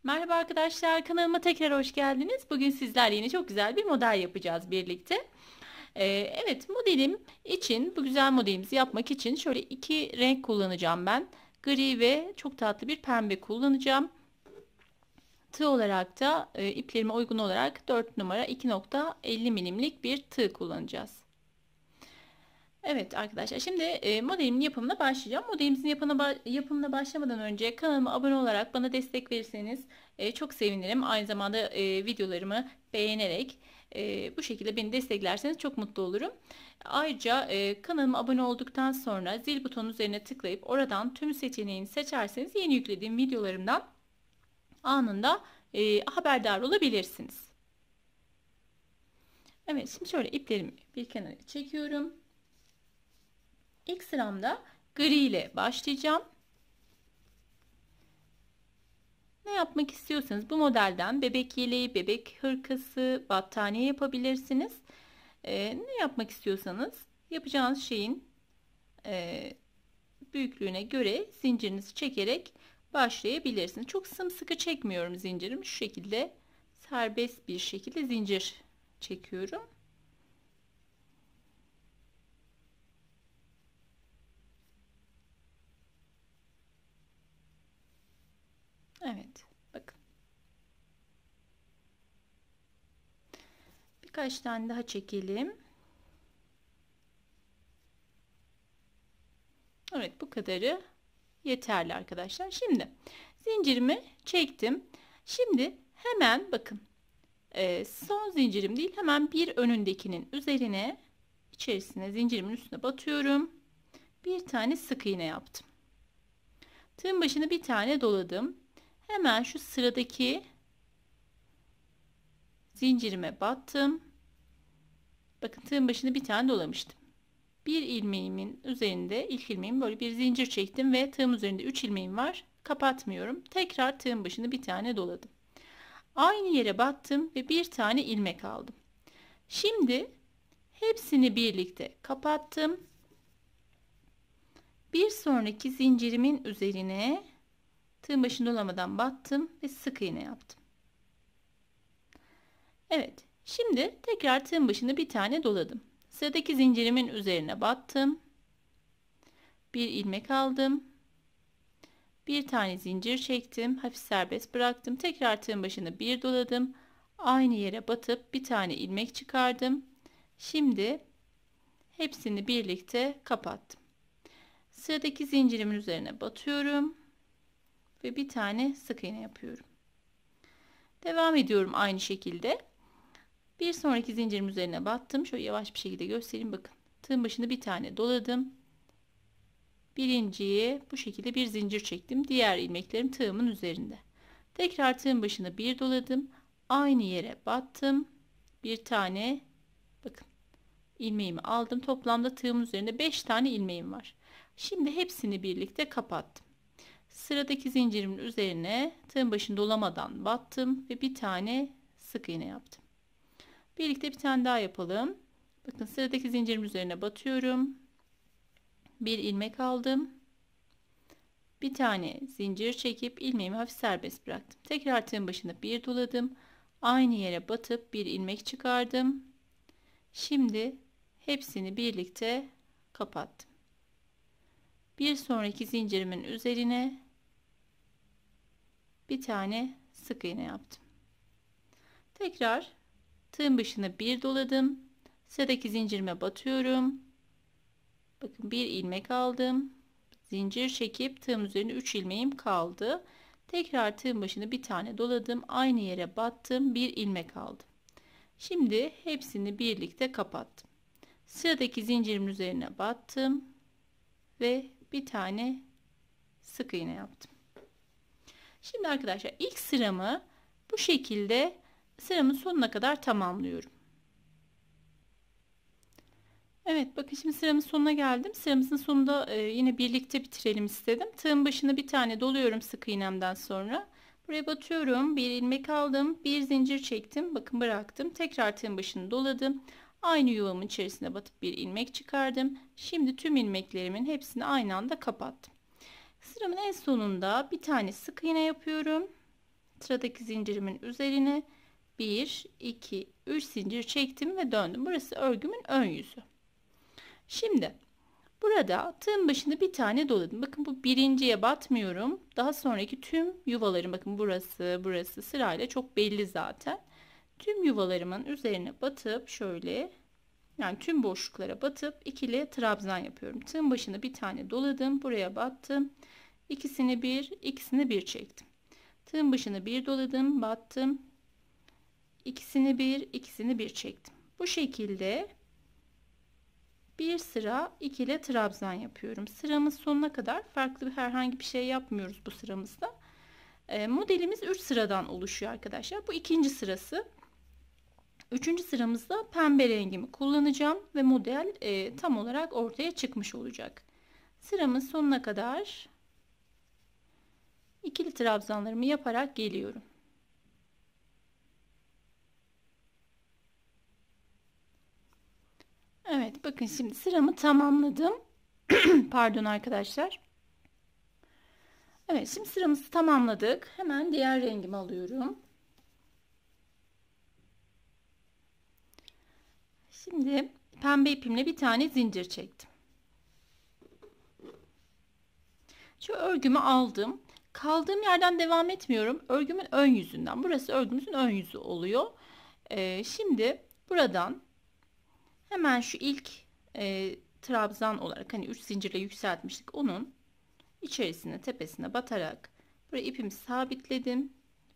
Merhaba arkadaşlar, kanalıma tekrar hoş geldiniz. Bugün sizlerle yine çok güzel bir model yapacağız birlikte. Evet, modelim için, bu güzel modelimizi yapmak için şöyle iki renk kullanacağım ben. Gri ve çok tatlı bir pembe kullanacağım. Tığ olarak da iplerime uygun olarak 4 numara 2,50 milimlik bir tığ kullanacağız. Evet arkadaşlar, şimdi modelimin yapımına başlayacağım. Modelimizin yapımına başlamadan önce kanalıma abone olarak bana destek verirseniz çok sevinirim. Aynı zamanda videolarımı beğenerek bu şekilde beni desteklerseniz çok mutlu olurum. Ayrıca kanalıma abone olduktan sonra zil butonu üzerine tıklayıp oradan tüm seçeneğini seçerseniz yeni yüklediğim videolarımdan anında haberdar olabilirsiniz. Evet, şimdi şöyle iplerimi bir kenara çekiyorum. İlk sıramda gri ile başlayacağım. Ne yapmak istiyorsanız bu modelden bebek yeleği, bebek hırkası, battaniye yapabilirsiniz. Ne yapmak istiyorsanız yapacağınız şeyin büyüklüğüne göre zincirinizi çekerek başlayabilirsiniz. Çok sımsıkı çekmiyorum zincirimi. Şu şekilde serbest bir şekilde zincir çekiyorum. Evet, bakın. Birkaç tane daha çekelim. Evet, bu kadarı yeterli arkadaşlar. Şimdi zincirimi çektim. Şimdi hemen bakın, son zincirim değil, hemen bir önündekinin üzerine, içerisine, zincirimin üstüne batıyorum. Bir tane sık iğne yaptım. Tığın başına bir tane doladım. Hemen şu sıradaki zincirime battım. Bakın, tığın başına bir tane dolamıştım. Bir ilmeğimin üzerinde, ilk ilmeğim, böyle bir zincir çektim ve tığım üzerinde 3 ilmeğim var. Kapatmıyorum. Tekrar tığın başına bir tane doladım. Aynı yere battım ve bir tane ilmek aldım. Şimdi hepsini birlikte kapattım. Bir sonraki zincirimin üzerine tığın başını dolamadan battım ve sık iğne yaptım. Evet, şimdi tekrar tığın başına bir tane doladım. Sıradaki zincirimin üzerine battım. Bir ilmek aldım. Bir tane zincir çektim. Hafif serbest bıraktım. Tekrar tığın başına bir doladım. Aynı yere batıp bir tane ilmek çıkardım. Şimdi hepsini birlikte kapattım. Sıradaki zincirimin üzerine batıyorum. Ve bir tane sık iğne yapıyorum. Devam ediyorum aynı şekilde. Bir sonraki zincirim üzerine battım. Şöyle yavaş bir şekilde göstereyim. Bakın, tığın başına bir tane doladım. Birinciye bu şekilde bir zincir çektim. Diğer ilmeklerim tığımın üzerinde. Tekrar tığın başına bir doladım. Aynı yere battım. Bir tane, bakın, ilmeğimi aldım. Toplamda tığımın üzerinde 5 tane ilmeğim var. Şimdi hepsini birlikte kapattım. Sıradaki zincirimin üzerine tığın başını dolamadan battım ve bir tane sık iğne yaptım. Birlikte bir tane daha yapalım. Bakın, sıradaki zincirimin üzerine batıyorum. Bir ilmek aldım. Bir tane zincir çekip ilmeğimi hafif serbest bıraktım. Tekrar tığın başına bir doladım. Aynı yere batıp bir ilmek çıkardım. Şimdi hepsini birlikte kapattım. Bir sonraki zincirimin üzerine bir tane sık iğne yaptım. Tekrar tığın başına bir doladım. Sıradaki zincirime batıyorum. Bakın, bir ilmek aldım. Zincir çekip tığım üzerine 3 ilmeğim kaldı. Tekrar tığın başına bir tane doladım. Aynı yere battım. Bir ilmek aldım. Şimdi hepsini birlikte kapattım. Sıradaki zincirimin üzerine battım ve bir tane sık iğne yaptım. Şimdi arkadaşlar, ilk sıramı bu şekilde sıramın sonuna kadar tamamlıyorum. Evet, bakın, şimdi sıramın sonuna geldim. Sıramızın sonunda yine birlikte bitirelim istedim. Tığın başına bir tane doluyorum sık iğnemden sonra. Buraya batıyorum. Bir ilmek aldım. Bir zincir çektim. Bakın, bıraktım. Tekrar tığın başını doladım. Aynı yuvamın içerisine batıp bir ilmek çıkardım. Şimdi tüm ilmeklerimin hepsini aynı anda kapattım. Sıramın en sonunda bir tane sık iğne yapıyorum. Sıradaki zincirimin üzerine 1, 2, 3 zincir çektim ve döndüm. Burası örgümün ön yüzü. Şimdi burada tığın başında bir tane doladım. Bakın bu birinciye batmıyorum. Daha sonraki tüm yuvalarım, bakın burası sırayla çok belli zaten. Tüm yuvalarımın üzerine batıp şöyle, yani tüm boşluklara batıp ikili trabzan yapıyorum. Tığın başına bir tane doladım. Buraya battım. İkisini bir çektim. Tığın başına bir doladım, battım. İkisini bir çektim. Bu şekilde bir sıra ikili trabzan yapıyorum. Sıramız sonuna kadar farklı herhangi bir şey yapmıyoruz bu sıramızda. Modelimiz 3 sıradan oluşuyor arkadaşlar. Bu ikinci sırası. Üçüncü sıramızda pembe rengimi kullanacağım ve model tam olarak ortaya çıkmış olacak. Sıramın sonuna kadar ikili trabzanlarımı yaparak geliyorum. Evet, bakın şimdi sıramı tamamladım. Pardon arkadaşlar. Evet, şimdi sıramızı tamamladık. Hemen diğer rengimi alıyorum. Şimdi pembe ipimle bir tane zincir çektim. Şu örgümü aldım. Kaldığım yerden devam etmiyorum. Örgümün ön yüzünden. Burası örgümüzün ön yüzü oluyor. Şimdi buradan hemen şu ilk trabzan olarak, hani 3 zincirle yükseltmiştik, onun içerisine, tepesine batarak buraya ipimi sabitledim.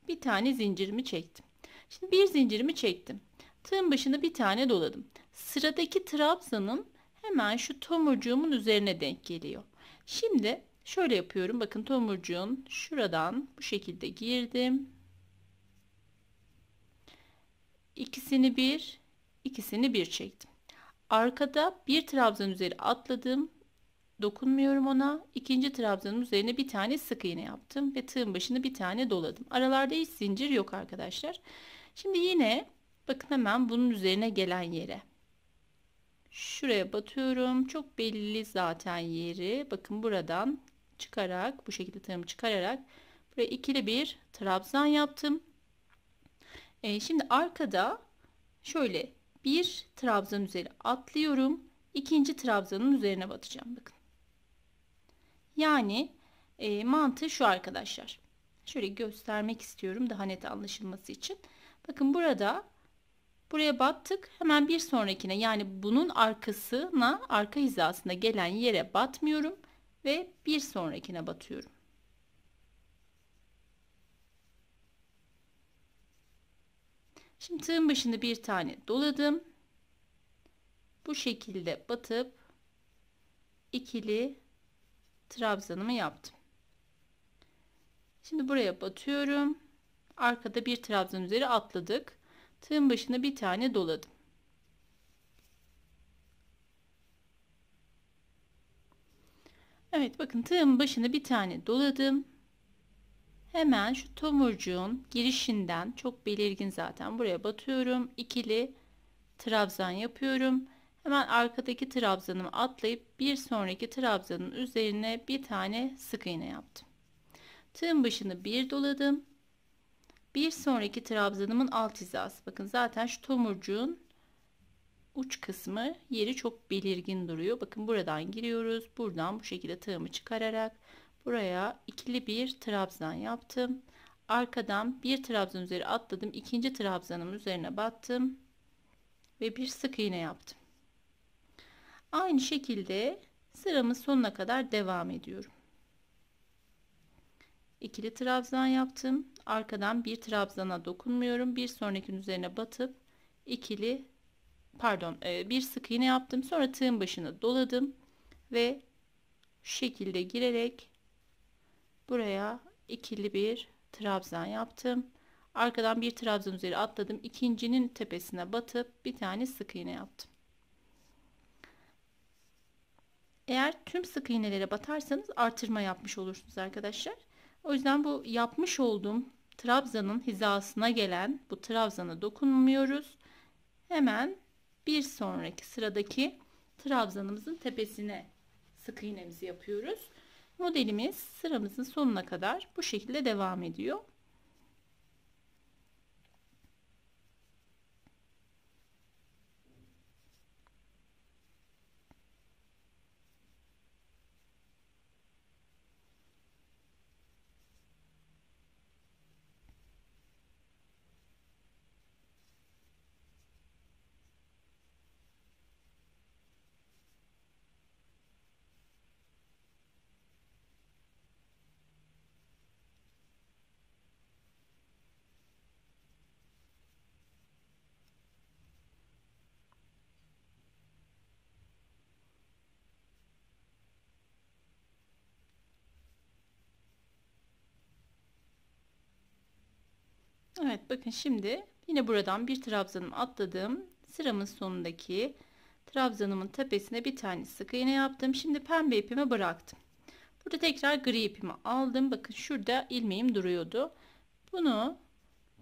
Bir tane zincirimi çektim. Şimdi bir zincirimi çektim. Tığın başına bir tane doladım. Sıradaki trabzanım hemen şu tomurcuğumun üzerine denk geliyor. Şimdi şöyle yapıyorum. Bakın, tomurcuğun şuradan bu şekilde girdim. İkisini bir çektim. Arkada bir trabzan üzeri atladım. Dokunmuyorum ona. İkinci trabzanın üzerine bir tane sık iğne yaptım ve tığın başını bir tane doladım. Aralarda hiç zincir yok arkadaşlar. Şimdi yine bakın, hemen bunun üzerine gelen yere şuraya batıyorum. Çok belli zaten yeri. Bakın, buradan çıkarak, bu şekilde tığımı çıkararak buraya ikili bir trabzan yaptım. Şimdi arkada şöyle bir trabzan üzeri atlıyorum. İkinci trabzanın üzerine batacağım. Bakın. Yani mantığı şu arkadaşlar. Şöyle göstermek istiyorum daha net anlaşılması için. Bakın, buraya battık. Hemen bir sonrakine, yani bunun arkasına, arka hizasına gelen yere batmıyorum ve bir sonrakine batıyorum. Şimdi tığın başında bir tane doladım. Bu şekilde batıp ikili trabzanımı yaptım. Şimdi buraya batıyorum. Arkada bir trabzan üzeri atladık. Tığın başına bir tane doladım. Evet, bakın, tığın başına bir tane doladım. Hemen şu tomurcuğun girişinden, çok belirgin zaten, buraya batıyorum. İkili trabzan yapıyorum. Hemen arkadaki trabzanımı atlayıp bir sonraki trabzanın üzerine bir tane sık iğne yaptım. Tığın başını bir doladım. Bir sonraki trabzanımın alt hizası. Bakın, zaten şu tomurcuğun uç kısmı, yeri çok belirgin duruyor. Bakın, buradan giriyoruz. Buradan bu şekilde tığımı çıkararak buraya ikili bir trabzan yaptım. Arkadan bir trabzan üzeri atladım. İkinci trabzanımın üzerine battım ve bir sık iğne yaptım. Aynı şekilde sıramın sonuna kadar devam ediyorum. İkili trabzan yaptım. Arkadan bir trabzana dokunmuyorum. Bir sonrakinin üzerine batıp bir sık iğne yaptım. Sonra tığın başını doladım ve şu şekilde girerek buraya ikili bir trabzan yaptım. Arkadan bir trabzan üzeri atladım. İkincinin tepesine batıp bir tane sık iğne yaptım. Eğer tüm sık iğnelere batarsanız artırma yapmış olursunuz arkadaşlar. O yüzden bu yapmış olduğum trabzanın hizasına gelen bu trabzana dokunmuyoruz. Hemen bir sonraki sıradaki trabzanımızın tepesine sık iğnemizi yapıyoruz. Modelimiz sıramızın sonuna kadar bu şekilde devam ediyor. Evet, bakın şimdi yine buradan bir trabzanımı atladım. Sıramın sonundaki trabzanımın tepesine bir tane sık iğne yaptım. Şimdi pembe ipimi bıraktım. Burada tekrar gri ipimi aldım. Bakın şurada ilmeğim duruyordu. Bunu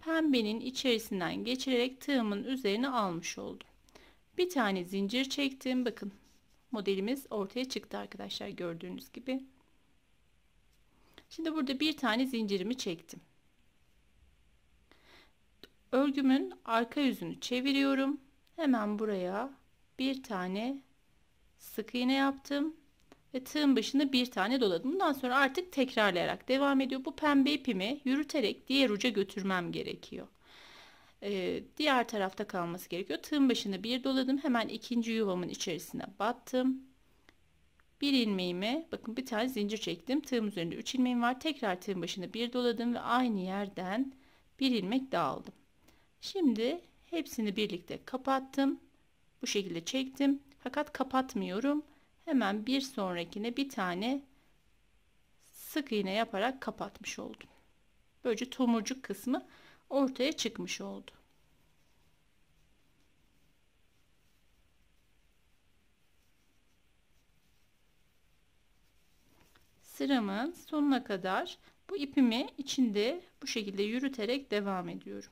pembenin içerisinden geçirerek tığımın üzerine almış oldum. Bir tane zincir çektim. Bakın modelimiz ortaya çıktı arkadaşlar, gördüğünüz gibi. Şimdi burada bir tane zincirimi çektim. Örgümün arka yüzünü çeviriyorum. Hemen buraya bir tane sık iğne yaptım ve tığın başına bir tane doladım. Bundan sonra artık tekrarlayarak devam ediyor. Bu pembe ipimi yürüterek diğer uca götürmem gerekiyor. Diğer tarafta kalması gerekiyor. Tığın başına bir doladım. Hemen ikinci yuvamın içerisine battım. Bir ilmeğimi, bakın bir tane zincir çektim. Tığım üzerinde 3 ilmeğim var. Tekrar tığın başına bir doladım ve aynı yerden bir ilmek daha aldım. Şimdi hepsini birlikte kapattım. Bu şekilde çektim. Fakat kapatmıyorum. Hemen bir sonrakine bir tane sık iğne yaparak kapatmış oldum. Böylece tomurcuk kısmı ortaya çıkmış oldu. Sıramın sonuna kadar bu ipimi içinde bu şekilde yürüterek devam ediyorum.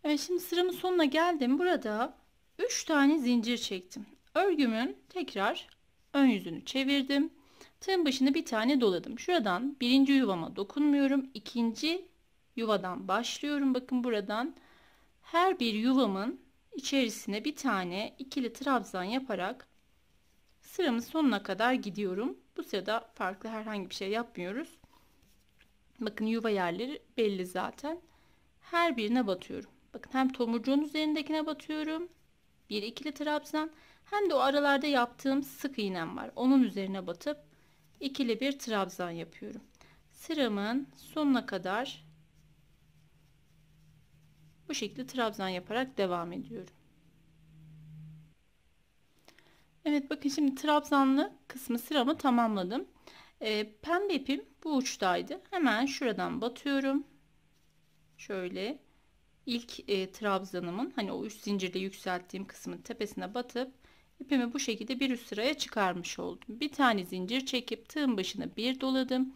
Evet, şimdi sıramın sonuna geldim. Burada 3 tane zincir çektim. Örgümün tekrar ön yüzünü çevirdim. Tığın başına bir tane doladım. Şuradan birinci yuvama dokunmuyorum. İkinci yuvadan başlıyorum. Bakın buradan her bir yuvamın içerisine bir tane ikili trabzan yaparak sıramın sonuna kadar gidiyorum. Bu sırada farklı herhangi bir şey yapmıyoruz. Bakın yuva yerleri belli zaten. Her birine batıyorum. Bakın hem tomurcuğun üzerindekine batıyorum. Bir ikili trabzan. Hem de o aralarda yaptığım sık iğnem var. Onun üzerine batıp ikili bir trabzan yapıyorum. Sıramın sonuna kadar bu şekilde trabzan yaparak devam ediyorum. Evet, bakın şimdi trabzanlı kısmı sıramı tamamladım. Pembe ipim bu uçtaydı. Hemen şuradan batıyorum. Şöyle ilk trabzanımın, hani o üst zincirde yükselttiğim kısmın tepesine batıp ipimi bu şekilde bir üst sıraya çıkarmış oldum. Bir tane zincir çekip tığın başına bir doladım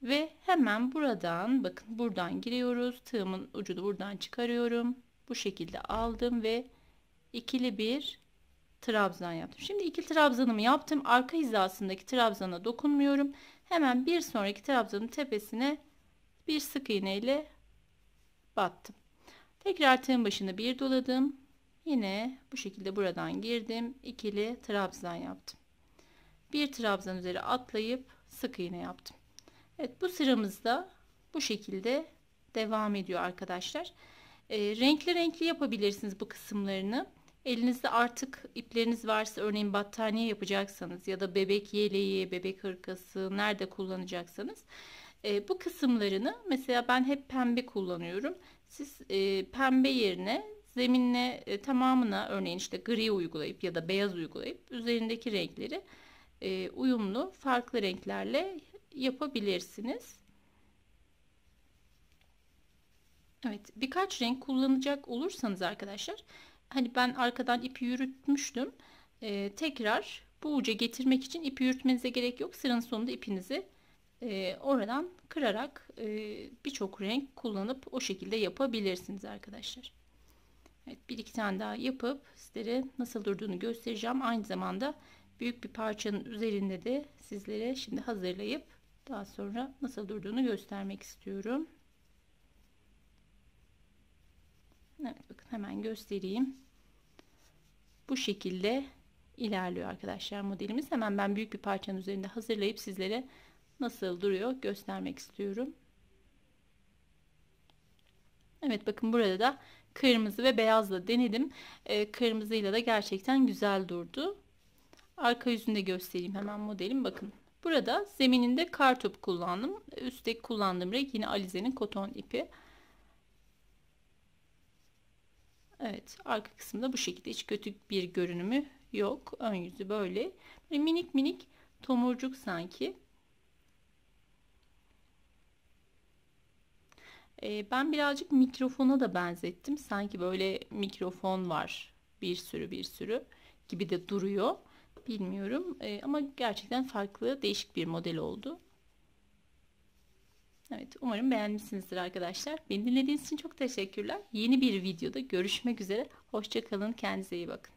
ve hemen buradan, bakın buradan giriyoruz. Tığımın ucunu buradan çıkarıyorum. Bu şekilde aldım ve ikili bir trabzan yaptım. Şimdi ikili trabzanımı yaptım. Arka hizasındaki trabzana dokunmuyorum. Hemen bir sonraki trabzanın tepesine bir sık iğne ile battım. Tekrar tığın başına bir doladım. Yine bu şekilde buradan girdim. İkili trabzan yaptım. Bir trabzan üzeri atlayıp sık iğne yaptım. Evet, bu sıramızda bu şekilde devam ediyor arkadaşlar. Renkli renkli yapabilirsiniz bu kısımlarını. Elinizde artık ipleriniz varsa, örneğin battaniye yapacaksanız ya da bebek yeleği, bebek hırkası nerede kullanacaksanız bu kısımlarını, mesela ben hep pembe kullanıyorum. Siz pembe yerine zeminle tamamına örneğin işte gri uygulayıp ya da beyaz uygulayıp üzerindeki renkleri uyumlu farklı renklerle yapabilirsiniz. Evet, birkaç renk kullanacak olursanız arkadaşlar, hani ben arkadan ipi yürütmüştüm. Tekrar bu uca getirmek için ipi yürütmenize gerek yok. Sıranın sonunda ipinizi oradan kırarak birçok renk kullanıp o şekilde yapabilirsiniz arkadaşlar. Evet, bir iki tane daha yapıp sizlere nasıl durduğunu göstereceğim. Aynı zamanda büyük bir parçanın üzerinde de sizlere şimdi hazırlayıp daha sonra nasıl durduğunu göstermek istiyorum. Evet, bakın hemen göstereyim. Bu şekilde ilerliyor arkadaşlar modelimiz. Hemen ben büyük bir parçanın üzerinde hazırlayıp sizlere nasıl duruyor göstermek istiyorum. Evet, bakın burada da kırmızı ve beyazla denedim. Kırmızıyla da gerçekten güzel durdu. Arka yüzünde göstereyim hemen modelim. Bakın burada zemininde kartop kullandım. Üstteki kullandığım renk yine Alize'nin koton ipi. Evet, arka kısımda bu şekilde, hiç kötü bir görünümü yok. Ön yüzü böyle. Böyle minik minik tomurcuk sanki. Ben birazcık mikrofona da benzettim. Sanki böyle mikrofon var. Bir sürü bir sürü gibi de duruyor. Bilmiyorum. Ama gerçekten farklı, değişik bir model oldu. Evet, umarım beğenmişsinizdir arkadaşlar. Beni dinlediğiniz için çok teşekkürler. Yeni bir videoda görüşmek üzere. Hoşça kalın, kendinize iyi bakın.